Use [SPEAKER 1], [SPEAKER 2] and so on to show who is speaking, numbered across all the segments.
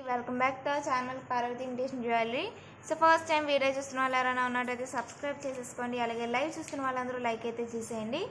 [SPEAKER 1] Welcome back to our channel Parvati imitation jewellery. So first time video చూస్తున్న వాళ్ళు ఎవరైనా ఉన్నట్టయితే సబ్స్క్రైబ్ చేసేసుకోండి. అలాగే లైవ్ చూస్తున్న వాళ్ళందరూ లైక్ అయితే చేసేయండి.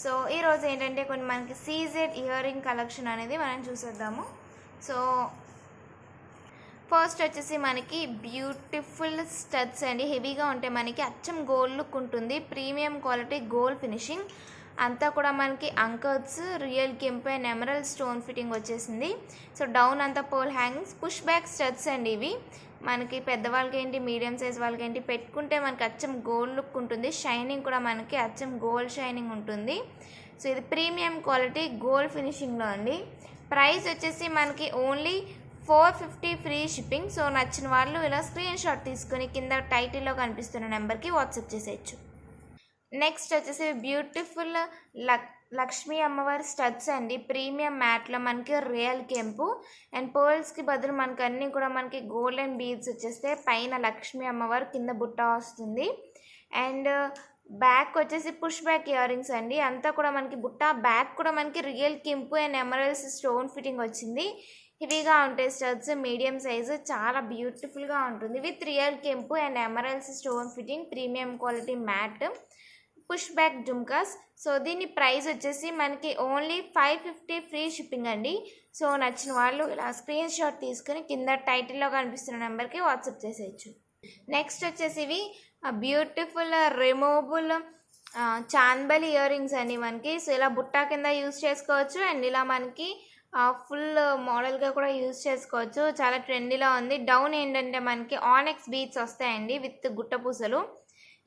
[SPEAKER 1] సో ఈరోజు ఏంటంటే కొన్ని మనకి సీజెడ్ ఇయర్ రింగ్ కలెక్షన్ అనేది మనం చూసేద్దాము. సో ఫస్ట్ వచ్చేసి మనకి బ్యూటిఫుల్ స్టడ్స్ అండి, హెవీగా ఉంటాయి, మనకి అచ్చం గోల్డ్ లుక్ ఉంటుంది, ప్రీమియం క్వాలిటీ గోల్డ్ ఫినిషింగ్ అంతా కూడా మనకి అంకర్స్ రియల్ కెంపు అండ్ ఎమరల్డ్ స్టోన్ ఫిట్టింగ్ వచ్చేసింది. సో డౌన్ అంతా pole hangings, push back studs అండి. ఇవి మనకి పెద్దవాళ్ళకి ఏంటి, మీడియం సైజ్ వాళ్ళకి ఏంటి పెట్టుకుంటే మనకి అచ్చం గోల్డ్ లుక్ ఉంటుంది, షైనింగ్ కూడా మనకి అచ్చం గోల్డ్ షైనింగ్ ఉంటుంది. సో ఇది ప్రీమియం క్వాలిటీ గోల్డ్ ఫినిషింగ్లో అండి. ప్రైస్ వచ్చేసి మనకి ఓన్లీ 450 ఫ్రీ షిప్పింగ్. సో నచ్చిన వాళ్ళు ఇలా స్క్రీన్ షాట్ తీసుకొని కింద టైటిల్లో కనిపిస్తున్న నెంబర్కి వాట్సాప్ చేసేయచ్చు. నెక్స్ట్ వచ్చేసి బ్యూటిఫుల్ లక్ష్మీ అమ్మవారి స్టడ్స్ అండి, ప్రీమియం మ్యాట్లో మనకి రియల్ కెంపు అండ్ పర్ల్స్కి బదులు మనకి అన్నీ కూడా మనకి గోల్డెన్ బీడ్స్ వచ్చేస్తే పైన లక్ష్మీ అమ్మవారు కింద బుట్ట వస్తుంది. అండ్ బ్యాక్ వచ్చేసి పుష్ బ్యాక్ ఇయర్ రింగ్స్ అండి, అంతా కూడా మనకి బుట్ట, బ్యాక్ కూడా మనకి రియల్ కెంపు అండ్ ఎమరల్డ్స్ స్టోన్ ఫిట్టింగ్ వచ్చింది. హెవీగా ఉంటాయి స్టడ్స్, మీడియం సైజు, చాలా బ్యూటిఫుల్గా ఉంటుంది విత్ రియల్ కెంపు and emeralds stone fitting, premium quality matte, push back jhumkas. So దీని ప్రైస్ వచ్చేసి మనకి ఓన్లీ 550 ఫ్రీ షిప్పింగ్ అండి. సో నచ్చిన వాళ్ళు ఇలా స్క్రీన్ షాట్ తీసుకుని కింద టైటిల్లో కనిపిస్తున్న నెంబర్కి వాట్సాప్ చేసేయచ్చు. నెక్స్ట్ వచ్చేసి ఇవి బ్యూటిఫుల్ రిమూవబుల్ చాన్బలి ఇయర్ రింగ్స్ అండి మనకి. సో ఇలా బుట్టా కింద యూజ్ చేసుకోవచ్చు అండ్ ఇలా మనకి ఫుల్ మోడల్గా కూడా యూజ్ చేసుకోవచ్చు, చాలా ట్రెండీలో ఉంది. డౌన్ ఏంటంటే మనకి ఆనెక్స్ బీడ్స్ వస్తాయండి విత్ గుట్ట పూసలు.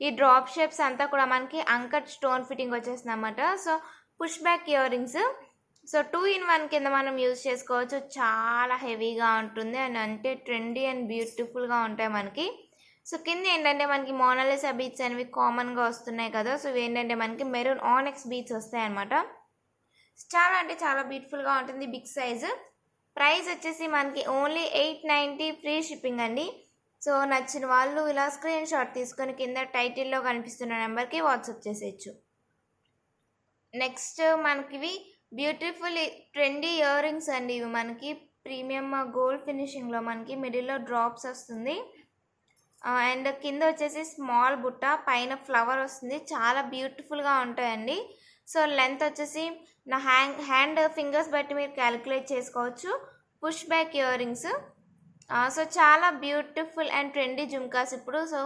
[SPEAKER 1] ఈ డ్రాప్ షేప్స్ అంతా కూడా మనకి అంకట్ స్టోన్ ఫిట్టింగ్ వచ్చేసింది అన్నమాట. So push back ear rings, so 2-in-1 కింద మనం యూజ్ చేసుకోవచ్చు, చాలా హెవీగా ఉంటుంది అండ్ అంటే ట్రెండీ అండ్ బ్యూటిఫుల్గా ఉంటాయి మనకి. సో కింద ఏంటంటే మనకి మోనాలిసా బీడ్స్ అనేవి కామన్గా వస్తున్నాయి కదా, సో ఇవి ఏంటంటే మనకి మెరూన్ ఆనెక్స్ బీడ్స్ వస్తాయి అన్నమాట. చాలా అంటే చాలా బ్యూటిఫుల్గా ఉంటుంది, బిగ్ సైజు. ప్రైస్ వచ్చేసి మనకి ఓన్లీ 890 ఫ్రీ షిప్పింగ్ అండి. సో నచ్చిన వాళ్ళు ఇలా స్క్రీన్ షాట్ తీసుకొని కింద టైటిల్లో కనిపిస్తున్న నెంబర్కి వాట్సాప్ చేసేయచ్చు. నెక్స్ట్ మనకి ఇవి బ్యూటిఫుల్ ట్రెండీ ఇయర్ రింగ్స్ అండి. ఇవి మనకి ప్రీమియం గోల్డ్ ఫినిషింగ్లో మనకి మిడిల్లో డ్రాప్స్ వస్తుంది అండ్ కింద వచ్చేసి స్మాల్ బుట్ట, పైన ఫ్లవర్ వస్తుంది, చాలా బ్యూటిఫుల్గా ఉంటాయండి. సో లెంత్ వచ్చేసి నా హ్యాండ్ ఫింగర్స్ బట్టి మీరు క్యాలిక్యులేట్ చేసుకోవచ్చు. Push back ear rings, so చాలా బ్యూటిఫుల్ అండ్ ట్రెండీ జుమ్కాస్ ఇప్పుడు. సో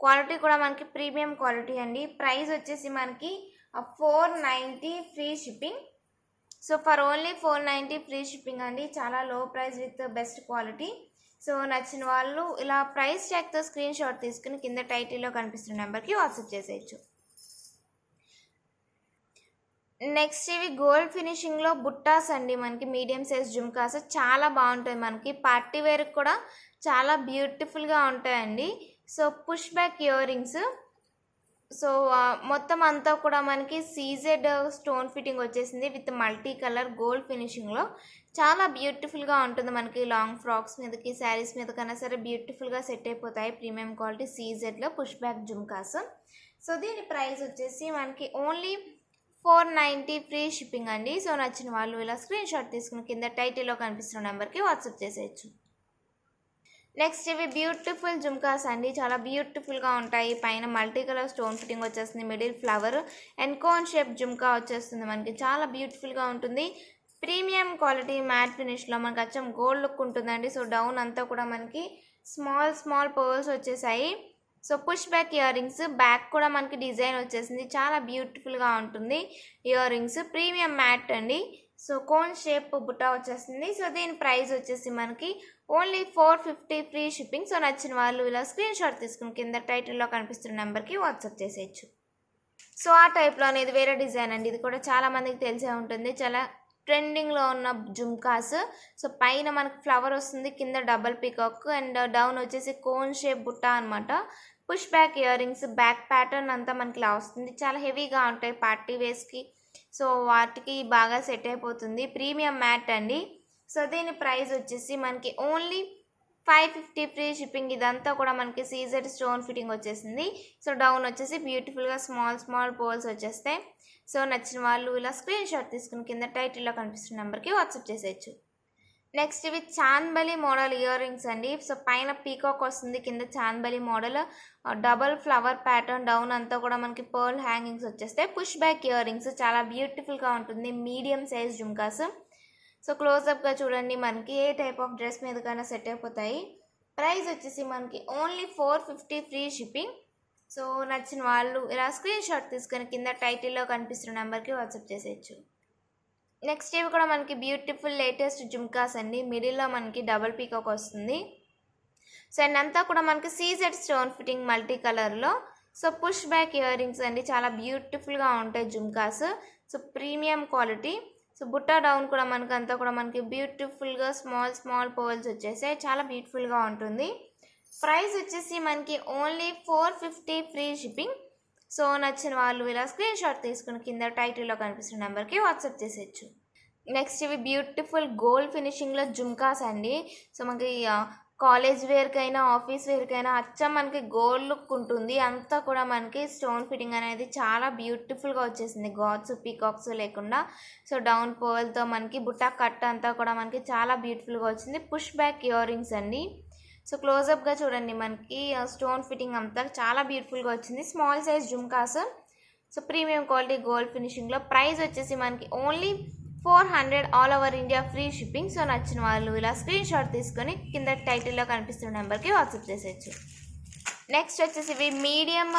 [SPEAKER 1] క్వాలిటీ కూడా మనకి ప్రీమియం క్వాలిటీ అండి. ప్రైస్ వచ్చేసి మనకి 490 free shipping. So for only 490 free shipping అండి, చాలా లో price with best quality. So నచ్చిన వాళ్ళు ఇలా ప్రైస్ ట్యాగ్తో స్క్రీన్ షాట్ తీసుకుని కింద టైటిల్లో కనిపిస్తున్న నెంబర్కి వాట్సాప్ చేసేయచ్చు. నెక్స్ట్ ఇవి గోల్డ్ ఫినిషింగ్లో బుట్టాస్ అండి, మనకి మీడియం సైజ్ జుమ్కాస్, చాలా బాగుంటాయి, మనకి పార్టీ వేర్కి కూడా చాలా బ్యూటిఫుల్గా ఉంటాయండి. So push back ear rings, so మొత్తం అంతా కూడా మనకి సీజెడ్ స్టోన్ ఫిట్టింగ్ వచ్చేసింది విత్ మల్టీ కలర్ గోల్డ్ ఫినిషింగ్లో, చాలా బ్యూటిఫుల్గా ఉంటుంది. మనకి లాంగ్ ఫ్రాక్స్ మీదకి, శారీస్ మీద కన్నా సరే బ్యూటిఫుల్గా సెట్ అయిపోతాయి. ప్రీమియం క్వాలిటీ సీజెడ్లో పుష్ బ్యాక్ జుమ్కాస్. సో దీని ప్రైస్ వచ్చేసి మనకి ఓన్లీ 490 ఫ్రీ షిప్పింగ్ అండి. సో నచ్చిన వాళ్ళు ఇలా స్క్రీన్ షాట్ తీసుకుని కింద టైటిల్లో కనిపిస్తున్న నెంబర్కి వాట్సాప్ చేసేయచ్చు. నెక్స్ట్ ఇవి బ్యూటిఫుల్ జుమ్కాస్ అండి, చాలా బ్యూటిఫుల్గా ఉంటాయి. పైన మల్టీ కలర్ స్టోన్ ఫిట్టింగ్ వచ్చేస్తుంది, middle flower and cone shape jhumka వచ్చేస్తుంది మనకి, చాలా బ్యూటిఫుల్గా ఉంటుంది. ప్రీమియం క్వాలిటీ మ్యాట్ ఫినిష్లో మనకి అచ్చం గోల్డ్ లుక్ ఉంటుందండి. సో డౌన్ అంతా కూడా మనకి స్మాల్ పర్ల్స్ వచ్చేసాయి. So push back ear rings, back కూడా మనకి డిజైన్ వచ్చేసింది, చాలా బ్యూటిఫుల్గా ఉంటుంది ఇయర్ రింగ్స్. ప్రీమియం మ్యాట్ అండి, సో కోన్ షేప్ బుట్ట వచ్చేస్తుంది. సో దీని ప్రైస్ వచ్చేసి మనకి ఓన్లీ 450 ఫ్రీ షిప్పింగ్. సో నచ్చిన వాళ్ళు ఇలా స్క్రీన్ షాట్ తీసుకుని కింద టైటిల్లో కనిపిస్తున్న నెంబర్కి వాట్సాప్ చేసేయచ్చు. సో ఆ టైప్లో అనేది వేరే డిజైన్ అండి, ఇది కూడా చాలా మందికి తెలిసే ఉంటుంది, చాలా ట్రెండింగ్లో ఉన్న జుమ్కాస్. సో పైన మనకి ఫ్లవర్ వస్తుంది, కింద డబల్ పీకాక్ అండ్ డౌన్ వచ్చేసి కోన్ షేప్ బుట్ట అనమాట. Push back ear rings, back pattern అంతా మనకి ఇలా వస్తుంది, చాలా హెవీగా ఉంటాయి పార్టీ వేస్కి, సో వాటికి బాగా సెట్ అయిపోతుంది. ప్రీమియం మ్యాట్ అండి. సో దీని ప్రైస్ వచ్చేసి మనకి ఓన్లీ 550 ఫ్రీ షిప్పింగ్. ఇదంతా కూడా మనకి సీజెడ్ స్టోన్ ఫిట్టింగ్ వచ్చేసింది. సో డౌన్ వచ్చేసి బ్యూటిఫుల్గా స్మాల్ పోల్స్ వచ్చేస్తాయి. సో నచ్చిన వాళ్ళు ఇలా స్క్రీన్ షాట్ తీసుకుని కింద టైటిల్లో కనిపిస్తున్న నెంబర్కి వాట్సాప్ చేసేయచ్చు. నెక్స్ట్ ఇవి చాంద్బలి మోడల్ ఇయర్ రింగ్స్ అండి. సో పైన పీకాక్ వస్తుంది, కింద Chandbali model double flower pattern, down అంతా కూడా మనకి పర్ల్ హ్యాంగింగ్స్ వచ్చేస్తాయి. పుష్ బ్యాక్ ఇయర్ రింగ్స్ చాలా బ్యూటిఫుల్గా ఉంటుంది, మీడియం సైజ్ జుమ్కాస్. సో క్లోజ్అప్గా చూడండి, మనకి ఏ టైప్ ఆఫ్ డ్రెస్ మీదకైనా సెట్ అయిపోతాయి. ప్రైస్ వచ్చేసి మనకి ఓన్లీ 450 ఫ్రీ షిప్పింగ్. సో నచ్చిన వాళ్ళు ఇలా స్క్రీన్ షాట్ తీసుకొని కింద టైటిల్లో కనిపిస్తున్న నెంబర్కి వాట్సాప్ చేసేయచ్చు. నెక్స్ట్ ఇవి కూడా మనకి బ్యూటిఫుల్ లేటెస్ట్ జుమ్కాస్ అండి. మిడిల్లో మనకి డబుల్ పీకాక్ వస్తుంది. సో అండ్ అంతా కూడా మనకి సీజెడ్ స్టోన్ ఫిట్టింగ్ మల్టీ కలర్లో. So push back ear rings అండి, చాలా బ్యూటిఫుల్గా ఉంటాయి jhumkas. So premium quality. So బుట్టా డౌన్ కూడా మనకి అంతా కూడా మనకి బ్యూటిఫుల్గా స్మాల్ పర్ల్స్ వచ్చేసాయి, చాలా బ్యూటిఫుల్గా ఉంటుంది. ప్రైస్ వచ్చేసి మనకి ఓన్లీ 450 ఫ్రీ షిప్పింగ్. సో నచ్చిన వాళ్ళు ఇలా స్క్రీన్ షాట్ తీసుకుని కింద టైటిల్లో కనిపిస్తున్న నెంబర్కి వాట్సాప్ చేసేయచ్చు. నెక్స్ట్ ఇవి బ్యూటిఫుల్ గోల్డ్ ఫినిషింగ్లో జుమ్కాస్ అండి. సో మనకి కాలేజ్ వేర్కైనా ఆఫీస్ వేర్కైనా అచ్చం మనకి గోల్డ్ లుక్ ఉంటుంది. అంతా కూడా మనకి స్టోన్ ఫిట్టింగ్ అనేది చాలా బ్యూటిఫుల్గా వచ్చేసింది, గాడ్స్ పీకాక్స్ లేకుండా. సో డౌన్ పర్ల్తో మనకి బుట్టా కట్ అంతా కూడా మనకి చాలా బ్యూటిఫుల్గా వచ్చింది. పుష్ బ్యాక్ ఇయర్ రింగ్స్ అండి. సో క్లోజప్గా చూడండి, మనకి స్టోన్ ఫిట్టింగ్ అంతా చాలా బ్యూటిఫుల్గా వచ్చింది. Small size jhumkas. So premium quality gold ఫినిషింగ్లో. ప్రైస్ వచ్చేసి మనకి only 400 all over India free shipping. So నచ్చిన వాళ్ళు ఇలా స్క్రీన్ షాట్ తీసుకొని కింద టైటిల్లో కనిపిస్తున్న నెంబర్కి వాట్సాప్ చేసేయచ్చు. నెక్స్ట్ వచ్చేసి ఇవి మీడియం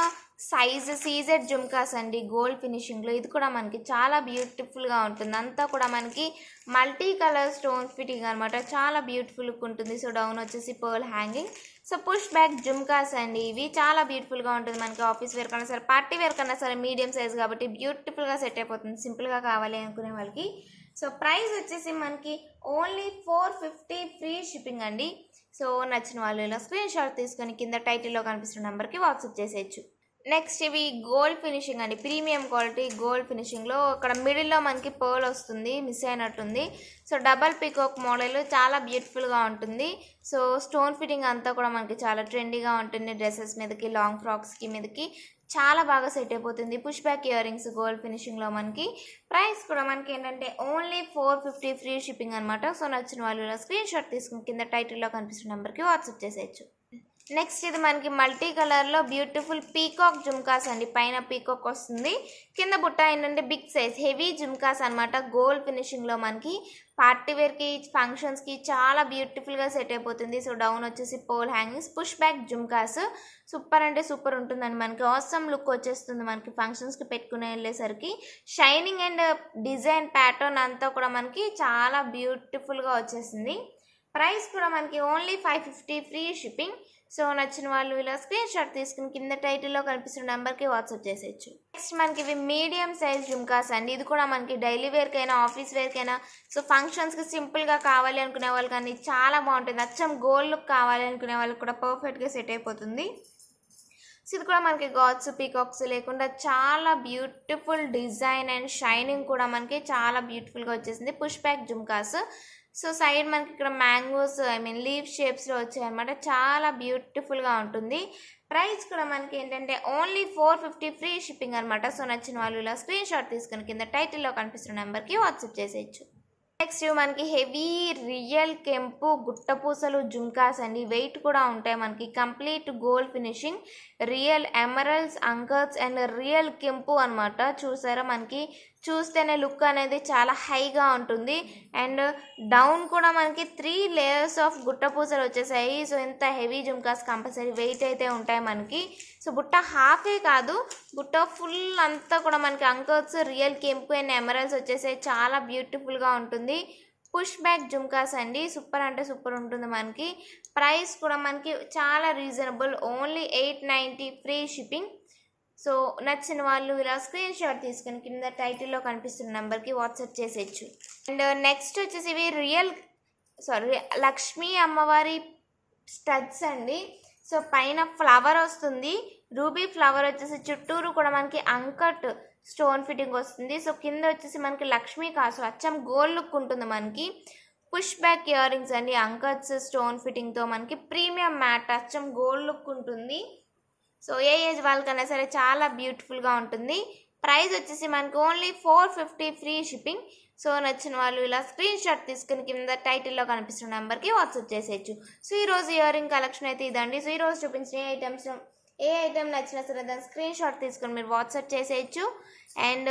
[SPEAKER 1] సైజ్ సీజెడ్ జుమ్కాస్ అండి, గోల్డ్ ఫినిషింగ్లో. ఇది కూడా మనకి చాలా బ్యూటిఫుల్గా ఉంటుంది. అంతా కూడా మనకి మల్టీ కలర్ స్టోన్ ఫిట్టింగ్ అనమాట, చాలా బ్యూటిఫుల్గా ఉంటుంది. సో డౌన్ వచ్చేసి pearl hanging. So push back jhumkas అండి, ఇవి చాలా బ్యూటిఫుల్గా ఉంటుంది. మనకి ఆఫీస్ వేర్ కన్నా సరే, పార్టీ వేర్ కన్నా సరే, మీడియం సైజ్ కాబట్టి బ్యూటిఫుల్గా సెట్ అయిపోతుంది సింపుల్గా కావాలి అనుకునే వాళ్ళకి. సో ప్రైస్ వచ్చేసి మనకి ఓన్లీ 450 ఫ్రీ షిప్పింగ్ అండి. సో నచ్చిన వాళ్ళు ఇలా స్క్రీన్ షాట్ తీసుకొని కింద టైటిల్లో కనిపిస్తున్న నెంబర్కి వాట్సాప్ చేసేయచ్చు. నెక్స్ట్ ఇవి గోల్డ్ ఫినిషింగ్ అండి, ప్రీమియం క్వాలిటీ గోల్డ్ ఫినిషింగ్లో. అక్కడ మిడిల్లో మనకి పర్ల్ వస్తుంది, మిస్ అయినట్టుంది. సో డబల్ పీకాక్ మోడల్ చాలా బ్యూటిఫుల్గా ఉంటుంది. సో స్టోన్ ఫిట్టింగ్ అంతా కూడా మనకి చాలా ట్రెండీగా ఉంటుంది. డ్రెస్సెస్ మీదకి, లాంగ్ ఫ్రాక్స్కి మీదకి చాలా బాగా సెట్ అయిపోతుంది. Push back ear rings gold ఫినిషింగ్లో మనకి. ప్రైస్ కూడా మనకి ఏంటంటే ఓన్లీ 450 ఫ్రీ షిప్పింగ్ అనమాట. సో నచ్చిన వాళ్ళు ఇలా స్క్రీన్ షాట్ తీసుకుని కింద టైటిల్లో కనిపిస్తున్న నెంబర్కి వాట్సాప్ చేసేయచ్చు. నెక్స్ట్ ఇది మనకి మల్టీ కలర్లో బ్యూటిఫుల్ పీకాక్ జుమ్కాస్ అండి. పైన పీకాక్ వస్తుంది, కింద బుట్ట ఏంటంటే బిగ్ సైజ్ హెవీ జుమ్కాస్ అనమాట. గోల్డ్ ఫినిషింగ్లో మనకి పార్టీ వేర్కి, ఫంక్షన్స్కి చాలా బ్యూటిఫుల్గా సెట్ అయిపోతుంది. సో డౌన్ వచ్చేసి pole hangings. Push back jhumkas super అంటే సూపర్ ఉంటుందండి. మనకి ఆసమ్ లుక్ వచ్చేస్తుంది. మనకి ఫంక్షన్స్కి పెట్టుకునే వెళ్ళేసరికి షైనింగ్ అండ్ డిజైన్ ప్యాటర్న్ అంతా కూడా మనకి చాలా బ్యూటిఫుల్గా వచ్చేసింది. ప్రైస్ కూడా మనకి ఓన్లీ 550 ఫ్రీ షిప్పింగ్. సో నచ్చిన వాళ్ళు ఇలా స్క్రీన్ షాట్ తీసుకుని కింద టైటిల్లో కనిపిస్తున్న నెంబర్కి వాట్సాప్ చేసేయచ్చు. నెక్స్ట్ మనకి ఇవి మీడియం సైజ్ జుమ్కాస్ అండి. ఇది కూడా మనకి డైలీ వేర్కైనా, ఆఫీస్ వేర్కైనా, సో ఫంక్షన్స్కి సింపుల్గా కావాలి అనుకునే వాళ్ళు కానీ చాలా బాగుంటుంది. అచ్చం గోల్డ్ లుక్ కావాలి అనుకునే వాళ్ళకి కూడా పర్ఫెక్ట్గా సెట్ అయిపోతుంది. సో ఇది కూడా మనకి గాడ్స్ పీకాక్స్ లేకుండా చాలా బ్యూటిఫుల్ డిజైన్ అండ్ షైనింగ్ కూడా మనకి చాలా బ్యూటిఫుల్గా వచ్చేసింది. Push back jhumkas. So side మనకి ఇక్కడ మ్యాంగోస్ లీవ్ షేప్స్లో వచ్చాయన్నమాట, చాలా బ్యూటిఫుల్గా ఉంటుంది. ప్రైస్ కూడా మనకి ఏంటంటే ఓన్లీ 450 ఫ్రీ షిప్పింగ్ అనమాట. సో నచ్చిన వాళ్ళు ఇలా స్క్రీన్ షాట్ తీసుకుని కింద టైటిల్లో కనిపిస్తున్న నెంబర్కి వాట్సాప్ చేసేయచ్చు. నెక్స్ట్ మనకి హెవీ రియల్ కెంపు గుట్టపూసలు జుమ్కాస్ అండి. వెయిట్ కూడా ఉంటాయి మనకి. Complete gold finishing, real emeralds, అంకర్స్ అండ్ రియల్ కెంపు అనమాట. చూసారా, మనకి చూస్తేనే లుక్ అనేది చాలా హైగా ఉంటుంది. అండ్ డౌన్ కూడా మనకి 3 లేయర్స్ ఆఫ్ గుట్టపూసలు వచ్చేసాయి. సో ఇంత హెవీ జుమ్కాస్ కంపల్సరీ వెయిట్ అయితే ఉంటాయి మనకి. సో బుట్ట హాఫే కాదు, బుట్ట ఫుల్ అంతా కూడా మనకి అంకర్స్, రియల్ కెంపు అండ్ ఎమరల్స్ వచ్చేసాయి. చాలా బ్యూటిఫుల్గా ఉంటుంది. పుష్ బ్యాక్ జుమ్కాస్ అండి, సూపర్ అంటే సూపర్ ఉంటుంది మనకి. ప్రైస్ కూడా మనకి చాలా reasonable, only 890 free shipping. So నచ్చిన వాళ్ళు ఇలా స్క్రీన్ షాట్ తీసుకుని కింద టైటిల్లో కనిపిస్తున్న నెంబర్కి వాట్సాప్ చేసేయచ్చు. అండ్ నెక్స్ట్ వచ్చేసి ఇవి లక్ష్మీ అమ్మవారి స్టడ్స్ అండి. సో పైన ఫ్లవర్ వస్తుంది, రూబీ ఫ్లవర్ వచ్చేసి చుట్టూరు కూడా మనకి అంకట్ స్టోన్ ఫిట్టింగ్ వస్తుంది. సో కింద వచ్చేసి మనకి లక్ష్మీ కాసు అచ్చం గోల్డ్ లుక్ ఉంటుంది మనకి. పుష్ బ్యాక్ ఇయర్ రింగ్స్ అండి, అంకట్స్ స్టోన్ ఫిట్టింగ్తో మనకి ప్రీమియం మ్యాట్ అచ్చం గోల్డ్ లుక్ ఉంటుంది. సో ఏ ఏజ్ వాళ్ళకన్నా సరే చాలా బ్యూటిఫుల్గా ఉంటుంది. ప్రైస్ వచ్చేసి మనకి ఓన్లీ 450 ఫ్రీ షిప్పింగ్. సో నచ్చిన వాళ్ళు ఇలా స్క్రీన్ షాట్ తీసుకుని కింద టైటిల్లో కనిపిస్తున్న నెంబర్కి వాట్సాప్ చేసేయచ్చు. సో ఈరోజు ఇయర్ రింగ్ కలెక్షన్ అయితే ఇదండి. సో ఈరోజు చూపించిన ఏ ఐటెం నచ్చినా సరే దాని స్క్రీన్ షాట్ తీసుకొని మీరు వాట్సాప్ చేసేయచ్చు. అండ్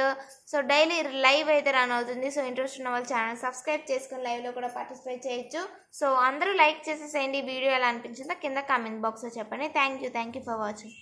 [SPEAKER 1] సో డైలీ లైవ్ అయితే రన్ అవుతుంది. సో ఇంట్రెస్ట్ ఉన్న వాళ్ళు ఛానల్ సబ్స్క్రైబ్ చేసుకుని లైవ్లో కూడా పార్టిసిపేట్ చేయొచ్చు. సో అందరూ లైక్ చేసేసేయండి. వీడియో ఎలా అనిపించిందో కింద కామెంట్ బాక్స్లో చెప్పండి. Thank you for watching.